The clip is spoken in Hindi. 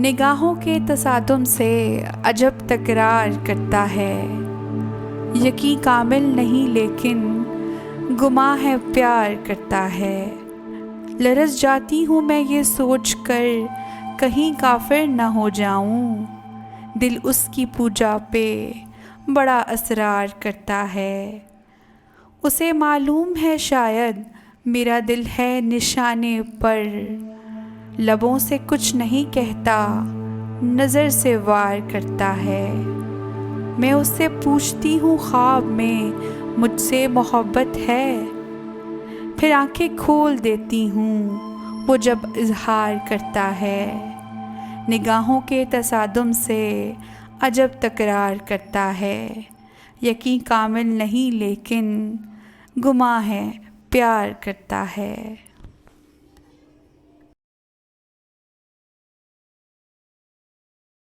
निगाहों के तसादुम से अजब तकरार करता है। यकीन कामिल नहीं लेकिन गुमा है प्यार करता है। लरज़ जाती हूँ मैं ये सोच कर कहीं काफिर न हो जाऊँ। दिल उसकी पूजा पे बड़ा असरार करता है। उसे मालूम है शायद मेरा दिल है निशाने पर। लबों से कुछ नहीं कहता, नज़र से वार करता है। मैं उससे पूछती हूँ ख्वाब में मुझसे मोहब्बत है। फिर आंखें खोल देती हूँ वो जब इज़हार करता है। निगाहों के तसादुम से अजब तकरार करता है। यकीन कामिल नहीं लेकिन गुमा है प्यार करता है।